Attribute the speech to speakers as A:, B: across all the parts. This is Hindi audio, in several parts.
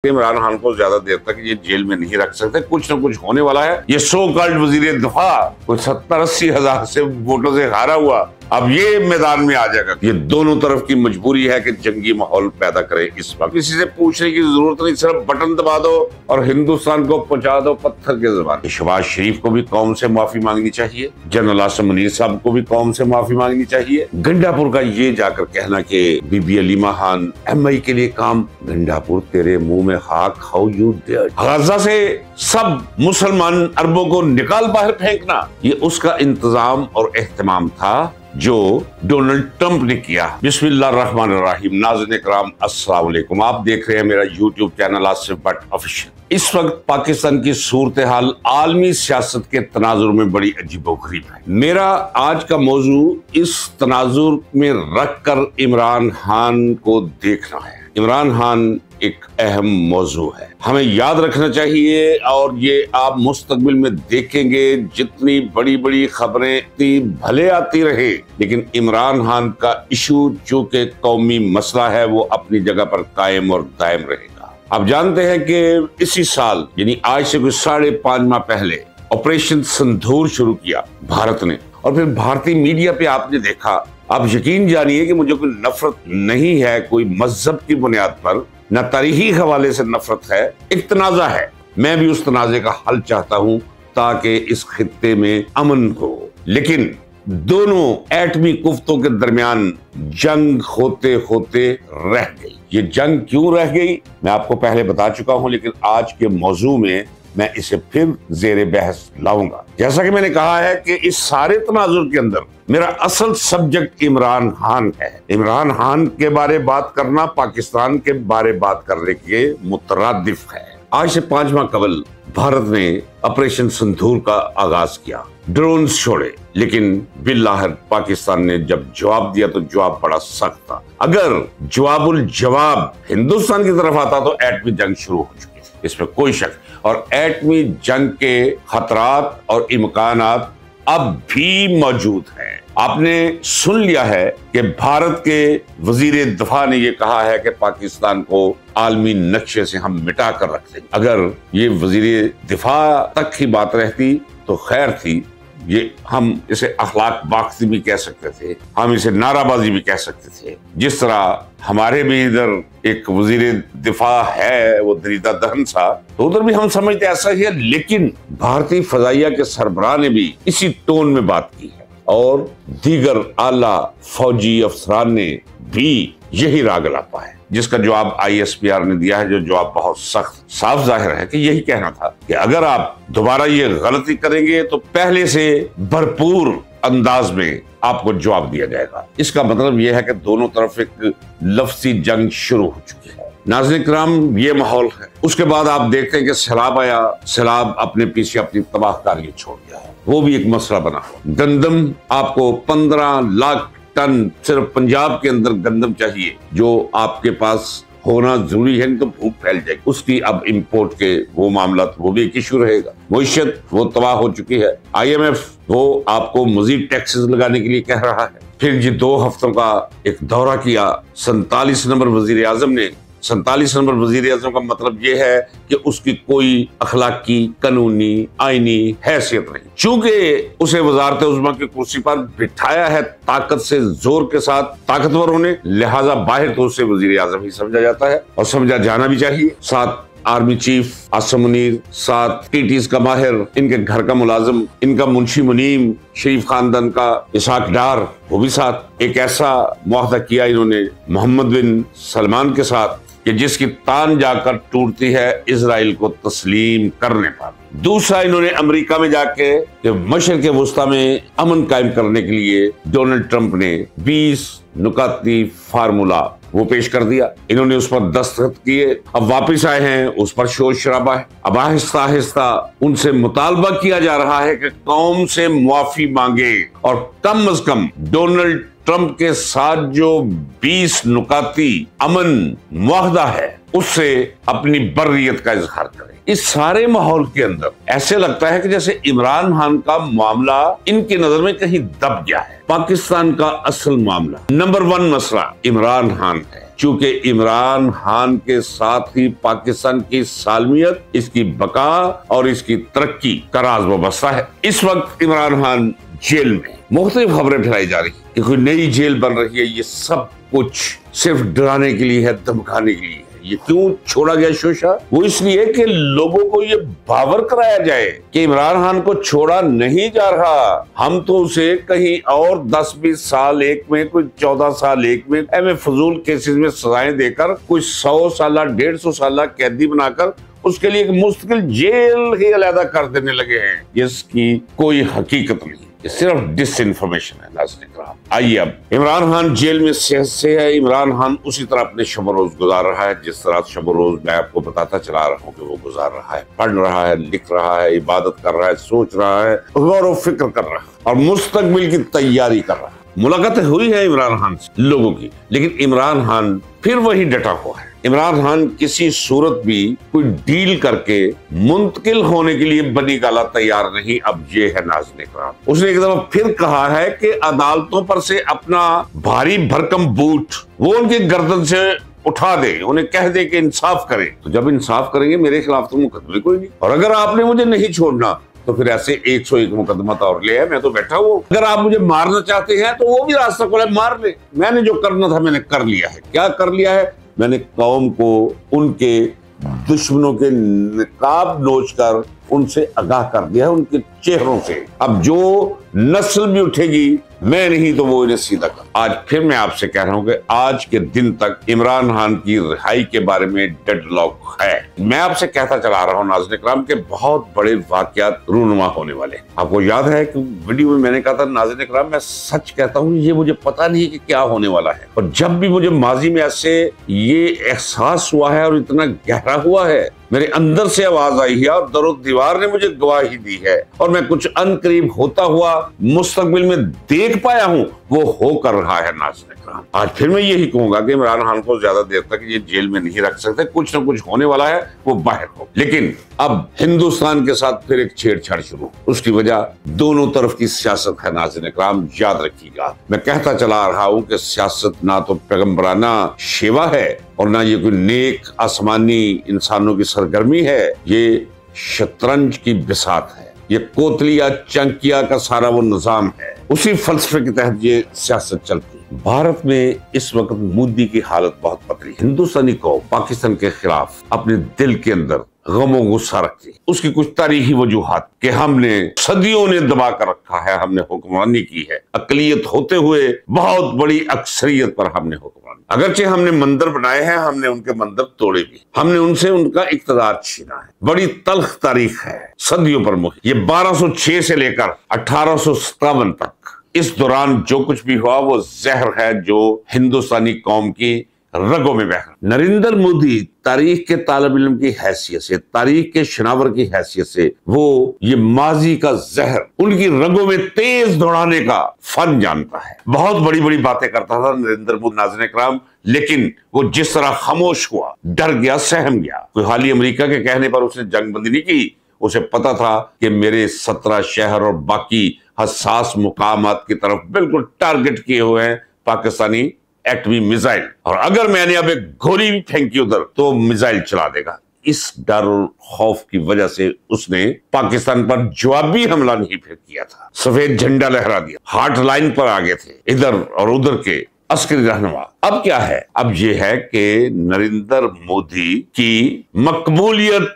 A: इमरान खान को ज्यादा देर तक ये जेल में नहीं रख सकते, कुछ न कुछ होने वाला है। ये सो कॉल्ड वजीर दिफा कोई 70-80 हजार से वोटों से हारा हुआ अब ये मैदान में आ जाएगा। ये दोनों तरफ की मजबूरी है कि जंगी माहौल पैदा करे। इस वक्त किसी से पूछने की जरूरत नहीं, सिर्फ बटन दबा दो और हिंदुस्तान को पहुंचा दो पत्थर के ज़बान। शहबाज शरीफ को भी कौम से माफी मांगनी चाहिए, जनरल आसिम मुनीर साहब को भी कौम से माफी मांगनी चाहिए। गंडापुर का ये जाकर कहना कि बीबी अलीमा खान MI के लिए काम, गंडापुर तेरे मुंह में खाक, हाउ यू डेयर। गाजा से सब मुसलमान अरबों को निकाल बाहर फेंकना, ये उसका इंतजाम और एहतमाम था जो डोनाल्ड ट्रंप ने किया। बिस्मिल्लाहिर्रहमानिर्रहीम। नाज़रीन इकराम अस्सलाम वालेकुम, आप देख रहे हैं मेरा YouTube channel Asif Bhatt official. इस वक्त पाकिस्तान की सूरत हाल आलमी सियासत के तनाजुर में बड़ी अजीबोगरीब है। मेरा आज का मौजू इस तनाजुर में रख कर इमरान खान को देखना है। इमरान खान एक अहम मौजू है, हमें याद रखना चाहिए। और ये आप मुस्तकबिल में देखेंगे, जितनी बड़ी बड़ी खबरें इतनी भले आती रहे, लेकिन इमरान खान का इशू जो कि कौमी मसला है वो अपनी जगह पर कायम और दायम रहेगा। आप जानते हैं कि इसी साल यानी आज से कुछ 5.5 माह पहले ऑपरेशन सिंदूर शुरू किया भारत ने, और फिर भारतीय मीडिया पे आपने देखा। आप यकीन जानिए कि मुझे कोई नफरत नहीं है, कोई मजहब की बुनियाद पर, न तारीखी हवाले से नफरत है, एक तनाजा है। मैं भी उस तनाजे का हल चाहता हूं ताकि इस खित्ते में अमन हो। लेकिन दोनों एटमी कुफ्तों के दरमियान जंग होते होते रह गई। ये जंग क्यों रह गई मैं आपको पहले बता चुका हूं, लेकिन आज के मौजू में मैं इसे फिर जेरे बहस लाऊंगा। जैसा कि मैंने कहा है कि इस सारे तनाजुर के अंदर मेरा असल सब्जेक्ट इमरान खान है। इमरान खान के बारे बात करना पाकिस्तान के बारे बात करने के मुतरादिफ है। आज से 5 माह कबल भारत ने ऑपरेशन सिंदूर का आगाज किया, ड्रोन्स छोड़े, लेकिन बिल्लाहिर पाकिस्तान ने जब जवाब दिया तो जवाब बड़ा सख्त था। अगर जवाबुल जवाब हिंदुस्तान की तरफ आता तो एटमी जंग शुरू हो चुकी, इसमें कोई शक। और एटमी जंग के खतरात और इम्कानात अब भी मौजूद हैं। आपने सुन लिया है कि भारत के वजीर दिफा ने यह कहा है कि पाकिस्तान को आलमी नक्शे से हम मिटा कर रख देंगे। अगर ये वजीर दिफा तक की बात रहती तो खैर थी, ये हम इसे अखलाक बाख्ती भी कह सकते थे, हम इसे नाराबाजी भी कह सकते थे। जिस तरह हमारे भी इधर एक वजीर दिफा है वो दरीदा दहन सा, तो उधर भी हम समझते ऐसा ही है। लेकिन भारतीय फजाइया के सरबराह ने भी इसी टोन में बात की है और दीगर आला फौजी अफसरान ने भी यही राग लापा है, जिसका जवाब ISPR ने दिया है, जो जवाब बहुत सख्त। साफ जाहिर है कि यही कहना था कि अगर आप दोबारा ये गलती करेंगे तो पहले से भरपूर अंदाज में आपको जवाब दिया जाएगा। इसका मतलब यह है कि दोनों तरफ एक लफ्जी जंग शुरू हो चुकी है। नाज़रीन किराम, ये माहौल है। उसके बाद आप देखते हैं कि सैलाब आया, सैलाब अपने पीछे अपनी तबाहकारी छोड़ गया है, वो भी एक मसला बना। गंदम आपको 15 लाख टन सिर्फ पंजाब के अंदर गंदम चाहिए, जो आपके पास होना जरूरी है, नहीं तो भूख फैल जाएगी। उसकी अब इंपोर्ट के वो मामला, वो भी एक इशू रहेगा। मईशत वो तबाह हो चुकी है। IMF वो आपको मजीद टैक्सेस लगाने के लिए कह रहा है। फिर ये 2 हफ्तों का एक दौरा किया 47 नंबर वजीर आजम ने। 47 नंबर वजीर आजम का मतलब यह है कि उसकी कोई अखलाकी, कानूनी, आईनी हैसियत नहीं। चूंकि उसे वजारत उज़्मा की कुर्सी पर बिठाया है ताकत से, जोर के साथ, ताकतवर होने, लिहाजा बाहर तो उसे वजीर आजम ही समझा जाता है और समझा जाना भी चाहिए। साथ आर्मी चीफ आसिम मुनीर, साथ TTs का माहिर, इनके घर का मुलाजिम, इनका मुंशी मुनीम, शरीफ खानदान का इसाक डार, वो भी साथ। एक ऐसा मुआहदा किया इन्होंने मोहम्मद बिन सलमान के साथ कि जिसकी तान जाकर टूटती है इजराइल को तस्लीम करने पर। दूसरा, इन्होंने अमेरिका में जाके मशरिक़ वुस्ता में अमन कायम करने के लिए डोनाल्ड ट्रंप ने 20 नुकाती फार्मूला वो पेश कर दिया। इन्होंने उस पर दस्तखत किए, अब वापस आए हैं, उस पर शोर शराबा है। अब आहिस्ता आहिस्ता उनसे मुतालबा किया जा रहा है कि कौम से मुआफी मांगे और कम अज कम डोनाल्ड ट्रंप के साथ जो 20 नुकाती अमन मुआहदा है उससे अपनी बर्रियत का इजहार करें। इस सारे माहौल के अंदर ऐसे लगता है कि जैसे इमरान खान का मामला इनकी नजर में कहीं दब गया है। पाकिस्तान का असल मामला, नंबर 1 मसला इमरान खान है। चूंकि इमरान खान के साथ ही पाकिस्तान की सालमियत, इसकी बका और इसकी तरक्की का राज वाबस्ता है। इस वक्त इमरान खान जेल में, मुख्तलिफ खबरें फैलाई जा रही है कि कोई नई जेल बन रही है। ये सब कुछ सिर्फ डराने के लिए है, धमकाने के लिए है। ये क्यों छोड़ा गया शोशा? वो इसलिए कि लोगों को ये बावर कराया जाए कि इमरान खान को छोड़ा नहीं जा रहा, हम तो उसे कहीं और 10-20 साल एक में, कोई 14 साल एक में, ऐसे फजूल केसेस में सजाएं देकर कोई 100 साल 150 साल कैदी बनाकर उसके लिए एक मुस्तकिल जेल ही अलग कर देने लगे हैं, जिसकी कोई हकीकत नहीं, ये सिर्फ डिसइंफॉर्मेशन है। नाज़रीन किराम, आइए अब इमरान खान जेल में सेहत से है। इमरान खान उसी तरह अपने शब रोज गुजार रहा है जिस तरह शब रोज मैं आपको बताता चला रहा हूँ कि वो गुजार रहा है। पढ़ रहा है, लिख रहा है, इबादत कर रहा है, सोच रहा है, गौर व फिक्र कर रहा है और मुस्तकबिल की तैयारी कर रहा है। मुलाकातें हुई है इमरान खान से लोगों की, लेकिन इमरान खान फिर वही डटा हुआ है। इमरान खान किसी सूरत भी कोई डील करके मुंतकिल होने के लिए बनी गाला तैयार नहीं। अब ये है नाज़रीन किराम, उसने एक दफा फिर कहा है कि अदालतों पर से अपना भारी भरकम बूट वो उनकी गर्दन से उठा दे, उन्हें कह दे कि इंसाफ करें। तो जब इंसाफ करेंगे मेरे खिलाफ तो मुकदमे कोई नहीं, और अगर आपने मुझे नहीं छोड़ना तो फिर ऐसे 101 मुकदमा तो और ले है, मैं तो बैठा हूँ। अगर आप मुझे मारना चाहते हैं तो वो भी रास्ता खोला, मार ले। मैंने जो करना था मैंने कर लिया है। क्या कर लिया है? मैंने कौम को उनके दुश्मनों के निकाब नोच कर उनसे आगाह कर दिया है, उनके चेहरों से। अब जो नस्ल भी उठेगी, मैं नहीं तो वो इन्हें सीधा कर। आज फिर मैं आपसे कह रहा हूं कि आज के दिन तक इमरान खान की रिहाई के बारे में डेडलॉक है। मैं आपसे कहता चला रहा हूं नाज़रीन किराम के बहुत बड़े वाकयात रूनुमा होने वाले। आपको याद है कि वीडियो में मैंने कहा था नाज़रीन किराम, मैं सच कहता हूं, ये मुझे पता नहीं कि क्या होने वाला है। और जब भी मुझे माजी में ऐसे ये एहसास हुआ है और इतना गहरा हुआ है, मेरे अंदर से आवाज आई है और दरो दीवार ने मुझे गवाही दी है और मैं कुछ अनकरीब होता हुआ मुस्तकबिल में देख पाया हूं, वो होकर रहा है नाज़रीन किराम। आज फिर मैं यही कहूंगा कि इमरान खान को ज्यादा देर तक ये जेल में नहीं रख सकते, कुछ न कुछ होने वाला है, वो बाहर हो। लेकिन अब हिंदुस्तान के साथ फिर एक छेड़छाड़ शुरू, उसकी वजह दोनों तरफ की सियासत है नाज़रीन किराम, याद रखिएगा। मैं कहता चला रहा हूं कि सियासत ना तो पैगंबराना शेवा है और ना ये कोई नेक आसमानी इंसानों की सरगर्मी है, ये शतरंज की बिसात है, ये कोतलिया चंकिया का सारा वो निजाम है। उसी फलसफे के तहत ये सियासत चलती है। भारत में इस वक्त मोदी की हालत बहुत पतली। हिंदुस्तानी कौम पाकिस्तान के खिलाफ अपने दिल के अंदर गमो गुस्सा रखती है। उसकी कुछ तारीखी वजूहात कि हमने सदियों ने दबा कर रखा है, हमने हुक्मरानी की है, अकलियत होते हुए बहुत बड़ी अक्सरियत पर हमने हुक्मरानी। अगरचे हमने मंदिर बनाए हैं, हमने उनके मंदिर तोड़े भी, हमने उनसे उनका इक़्तिदार छीना है। बड़ी तल्ख तारीख है, सदियों पर मुहित। ये 1206 से लेकर 1857 तक, इस दौरान जो कुछ भी हुआ वो जहर है जो हिंदुस्तानी कौम की रगों में बह। नरेंद्र मोदी तारीख के तालिब इल्म की हैसियत से, तारीख के शनावर की हैसियत से, वो ये माजी का जहर उनकी रगों में तेज दौड़ाने का फन जानता है। बहुत बड़ी बड़ी बातें करता था नरेंद्र मोदी नाज़रीन किराम, लेकिन वो जिस तरह खामोश हुआ, डर गया, सहम गया। कोई हाल ही अमेरिका के कहने पर उसने जंगबंदी नहीं की। उसे पता था कि मेरे 17 शहर और बाकी हसास मुकामात की तरफ बिल्कुल टारगेट किए हुए हैं पाकिस्तानी एटमी मिसाइल, और अगर मैंने अब एक गोली भी फेंकी उधर तो मिसाइल चला देगा। इस डर और खौफ की वजह से उसने पाकिस्तान पर जवाबी हमला नहीं फिर किया था, सफेद झंडा लहरा दिया, हार्ट लाइन पर आ गए थे इधर और उधर के अस्करी रहनुमा। अब क्या है? अब यह है कि नरेंद्र मोदी की मकबूलियत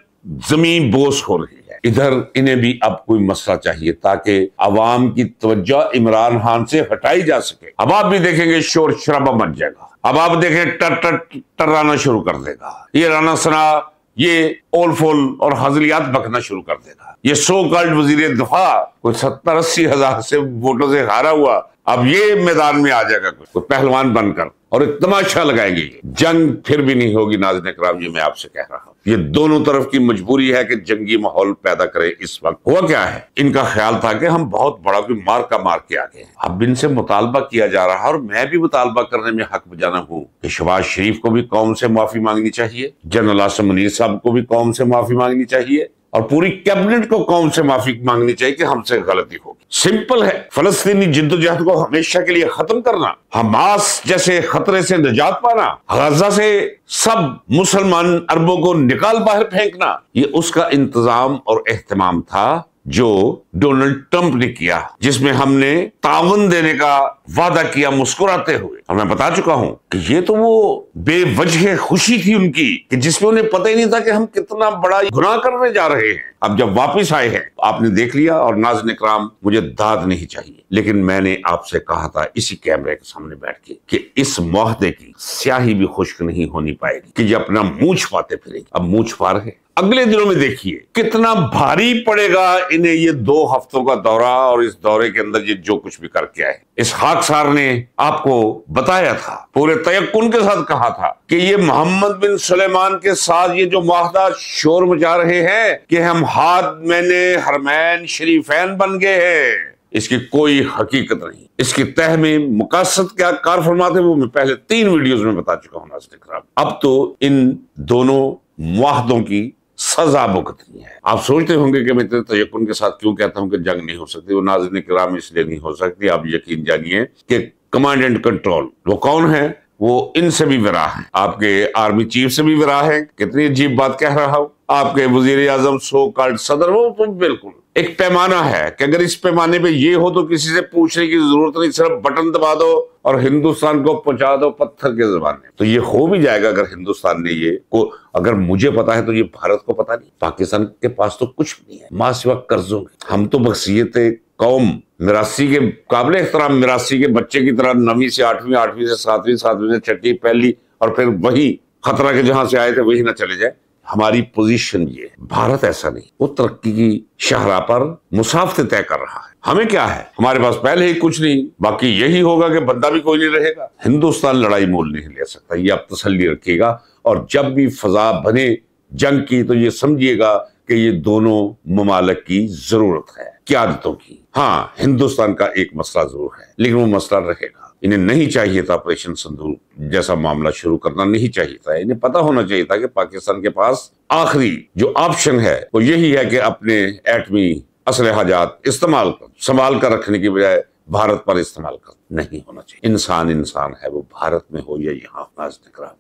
A: जमीन बोस हो रही है। इधर इन्हें भी अब कोई मसला चाहिए ताकि अवाम की तवज्जो इमरान खान से हटाई जा सके। अब आप भी देखेंगे शोर शराबा मच जाएगा, अब आप देखें टर्राना शुरू कर देगा, ये राना सना ये ओल फोल और हजलियात बकना शुरू कर देगा। ये सो कॉल्ड वजीर दफा कोई 70-80 हजार से वोटों से हारा हुआ, अब ये मैदान में आ जाएगा कोई पहलवान बनकर और एक तमाशा लगाएंगे। जंग फिर भी नहीं होगी नाज़रीन किराम, ये मैं आपसे कह रहा हूं। ये दोनों तरफ की मजबूरी है कि जंगी माहौल पैदा करे। इस वक्त हुआ क्या है, इनका ख्याल था कि हम बहुत बड़ा कोई मार के आ गए। अब इनसे मुतालबा किया जा रहा है और मैं भी मुतालबा करने में हक बजाना हूँ कि शहबाज शरीफ को भी कौम से माफी मांगनी चाहिए, जनरल आसिम मुनीर साहब को भी कौम से माफी मांगनी चाहिए और पूरी कैबिनेट को कौम से माफी मांगनी चाहिए कि हमसे गलती होगी। सिंपल है, फलस्तीनी जिद्दोजहद को हमेशा के लिए खत्म करना, हमास जैसे खतरे से निजात पाना, गाजा से सब मुसलमान अरबों को निकाल बाहर फेंकना, ये उसका इंतजाम और एहतमाम था जो डोनाल्ड ट्रंप ने किया, जिसमें हमने ताउन देने का वादा किया मुस्कुराते हुए। और मैं बता चुका हूं कि ये तो वो बेवजह खुशी थी उनकी कि जिसमें उन्हें पता ही नहीं था कि हम कितना बड़ा गुनाह करने जा रहे हैं। अब जब वापस आए हैं आपने देख लिया। और नाज़रीन इकराम, मुझे दाद नहीं चाहिए, लेकिन मैंने आपसे कहा था इसी कैमरे के सामने बैठ के कि इस मुआहदे की स्याही भी खुश्क नहीं होनी पाएगी कि ये अपना मुंह छुपाते फिरेगी। अब मुंह छुपा रहे। अगले दिनों में देखिए कितना भारी पड़ेगा इन्हें ये 2 हफ्तों का दौरा, और इस दौरे के अंदर ये जो कुछ भी करके आए। इस खाकसार ने आपको बताया था, पूरे तयक्कुन के साथ कहा था कि ये मोहम्मद बिन सुलेमान के साथ ये जो मुआहदा शोर मचा रहे हैं कि हम हाथ मैंने हरमैन शरीफैन बन गए हैं, इसकी कोई हकीकत नहीं। इसकी तह में मुकासद क्या कार फरमाते वो मैं पहले 3 वीडियोस में बता चुका हूं नाज़रीन इकराम। अब तो इन दोनों मुआहदों की सजा भुगतनी है। आप सोचते होंगे कि मैं इतने तयक्कुन के साथ क्यों कहता हूं कि जंग नहीं हो सकती। वो नाज़रीन इकराम इसलिए नहीं हो सकती, आप यकीन जानिए कि कमांड एंड कंट्रोल वो कौन है, वो इनसे भी विरा है, आपके आर्मी चीफ से भी विरा है। कितनी अजीब बात कह रहा हूं, आपके वजीर आजम सो कॉल्ड सदर, वो तो बिल्कुल एक पैमाना है कि अगर इस पैमाने पे ये हो तो किसी से पूछने की जरूरत नहीं, सिर्फ बटन दबा दो और हिंदुस्तान को पहुंचा दो पत्थर के जमाने। तो ये हो भी जाएगा अगर हिंदुस्तान ने ये को, अगर मुझे पता है तो ये भारत को पता नहीं। पाकिस्तान के पास तो कुछ भी नहीं है, मां सिवा कर्जों के। हम तो बख्शियत कौम मिरासी के काबिल एहतराम मिरासी के बच्चे की तरह 9वीं से 8वीं, 8वीं से 7वीं, 7वीं से 6ठी, पहली, और फिर वही खतरा के जहां से आए थे वही ना चले जाए। हमारी पोजीशन ये है। भारत ऐसा नहीं, वो तरक्की की शाहराह पर मुसाफिर तय कर रहा है। हमें क्या है, हमारे पास पहले ही कुछ नहीं, बाकी यही होगा कि बंदा भी कोई नहीं रहेगा। हिंदुस्तान लड़ाई मोल नहीं ले सकता, ये आप तसल्ली रखिएगा। और जब भी फजा बने जंग की तो ये समझिएगा कि ये दोनों ममालिक की जरूरत है, क़यादतों की। हाँ, हिंदुस्तान का एक मसला जरूर है, लेकिन वो मसला रहेगा। इन्हें नहीं चाहिए था ऑपरेशन सिंदूर जैसा मामला शुरू करना, नहीं चाहिए था। इन्हें पता होना चाहिए था कि पाकिस्तान के पास आखिरी जो ऑप्शन है वो यही है कि अपने एटमी असलहाजात संभाल कर रखने की बजाय भारत पर इस्तेमाल कर। नहीं होना चाहिए। इंसान इंसान है, वो भारत में हो या यहाँ।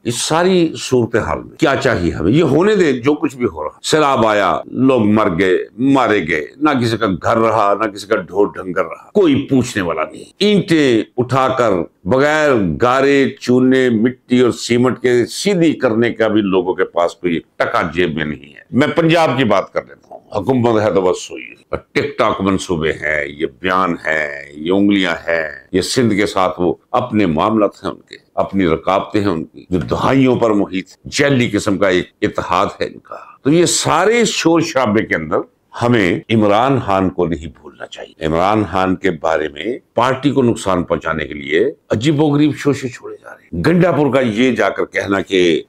A: इस सारी सूरत हाल में क्या चाहिए हमें, ये होने दे जो कुछ भी हो रहा। सैलाब आया, लोग मर गए, मारे गए, ना किसी का घर रहा, ना किसी का ढोर ढंगर रहा, कोई पूछने वाला नहीं। ईंटें उठाकर बगैर गारे चूने मिट्टी और सीमेंट के सीधी करने का भी लोगों के पास कोई टका जेब में नहीं है। मैं पंजाब की बात कर लेता हूँ, हुकूमत है तो बस हुई, टिकटॉक मंसूबे हैं, ये बयान है, ये उंगलियां हैं, ये सिंध के साथ वो अपने मामलात हैं उनके, अपनी रकाबतें हैं उनकी जो दहाइयों पर मुहित जैली किस्म का एक इत्तेहाद है इनका। तो ये सारे शोर शराबे के अंदर हमें इमरान खान को नहीं भूलना चाहिए। इमरान खान के बारे में पार्टी को नुकसान पहुंचाने के लिए अजीबोगरीब शोशे छोड़े जा रहे हैं। गंडापुर का ये जाकर कहना कि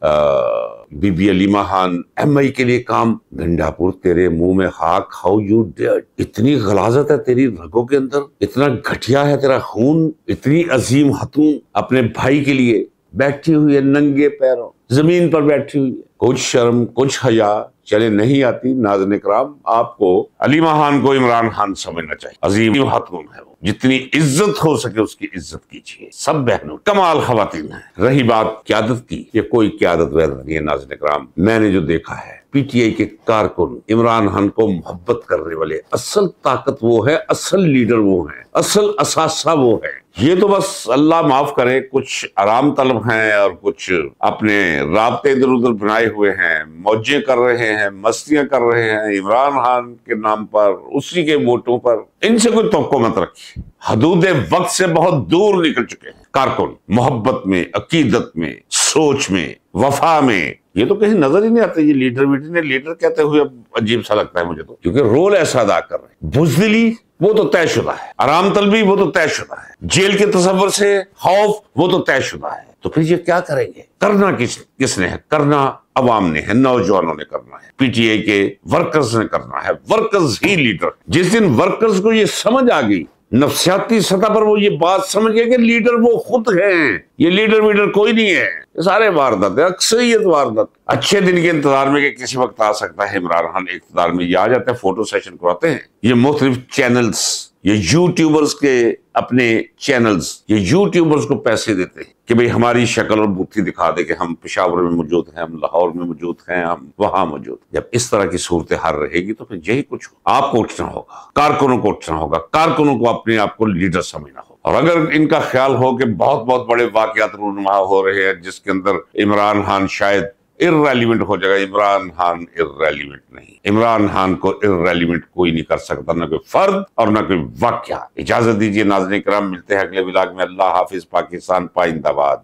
A: बीबी अलीमा खान MI के लिए काम, गंडापुर तेरे मुंह में खाक, हाउ यू डेयर। इतनी गलाजत है तेरी रगों के अंदर, इतना घटिया है तेरा खून, इतनी अजीम हतून अपने भाई के लिए बैठी हुई है, नंगे पैरों जमीन पर बैठी हुई है। कुछ शर्म कुछ हया चले नहीं आती। नाज़रीन इकराम, आपको अलीमा खान को इमरान खान समझना चाहिए, अजीम हतून है वो, जितनी इज्जत हो सके उसकी इज्जत कीजिए। सब बहनों कमाल खवातीन है। रही बात क्यादत की, ये कोई क्यादत वैदत नहीं है। नाज़रीन इकराम, मैंने जो देखा है PTI के कारकुन इमरान खान को मोहब्बत करने वाले, असल ताकत वो है, असल लीडर वो है, असल असासा वो है। ये तो बस अल्लाह माफ करे कुछ आराम तलब हैं और कुछ अपने राब्ते इधर उधर बनाए हुए हैं, मौजें कर रहे हैं, मस्तियां कर रहे हैं इमरान खान के नाम पर, उसी के वोटों पर। इनसे कोई तवक्को मत रखिए, हदूद वक्त से बहुत दूर निकल चुके हैं कारकुन। मोहब्बत में, अकीदत में, सोच में, वफा में ये तो कहीं नजर ही नहीं आते। ये लीडर ने लीडर कहते हुए अब अजीब सा लगता है मुझे तो, क्योंकि रोल ऐसा अदा कर रहे हैं। बुज़दिली वो तो तयशुदा है, आराम तलबी वो तो तयशुदा है, जेल के तसव्वुर से खौफ वो तो तयशुदा है। तो फिर ये क्या करेंगे? करना किसने है? करना अवाम ने है, नौजवानों ने करना है, PTI के वर्कर्स ने करना है। वर्कर्स ही लीडर। जिस दिन वर्कर्स को ये समझ आ गई, नफ्सियाती सतह पर वो ये बात समझ गए कि लीडर वो खुद हैं, ये लीडर कोई नहीं है, ये सारे वारदात है, अक्सरियत वारदात। अच्छे दिन के इंतजार में कि किसी वक्त आ सकता है इमरान खान इख्तियार में, ये आ जाते हैं, फोटो सेशन करवाते हैं। ये मुख्तलिफ चैनल्स ये यूट्यूबर्स के अपने चैनल्स, ये यूट्यूबर्स को पैसे देते हैं कि भाई हमारी शक्ल और बुद्धि दिखा दे कि हम पेशावर में मौजूद हैं, हम लाहौर में मौजूद हैं, हम वहां मौजूद। जब इस तरह की सूरत हाल रहेगी तो फिर यही कुछ आपको उठना होगा, कारकुनों को उठना होगा, कारकुनों को अपने आप को लीडर समझना होगा। और अगर इनका ख्याल हो कि बहुत बहुत बड़े वाकयात रूनुमा हो रहे हैं जिसके अंदर इमरान खान शायद इर्रेलिवेंट हो जाएगा, इमरान खान इर्रेलिवेंट नहीं। इमरान खान को इर्रेलिवेंट कोई नहीं कर सकता, ना कोई फर्द और ना कोई वाकया। इजाजत दीजिए नाज़रीन किराम, मिलते हैं अगले व्लॉग में। अल्लाह हाफिज, पाकिस्तान पाइंदाबाद।